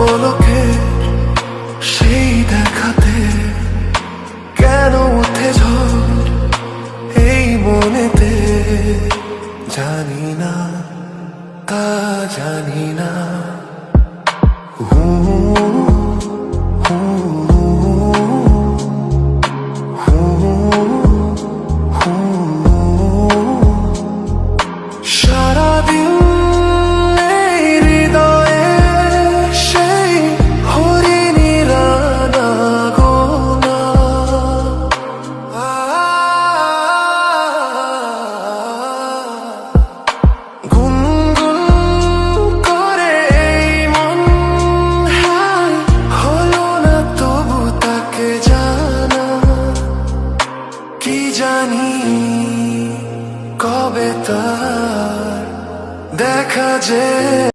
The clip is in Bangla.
পলকে সেই দেখাতে কেন উঠে ঝড় এই মনেতে, জানি না তা জানি না। সারাদিন এই হৃদয়ে সেই হরিণীর আনাগোনা, গুনগুন করে এই মন হায় হলো না তবু তাকে জানা। কি জানি কবে তার দেখা যে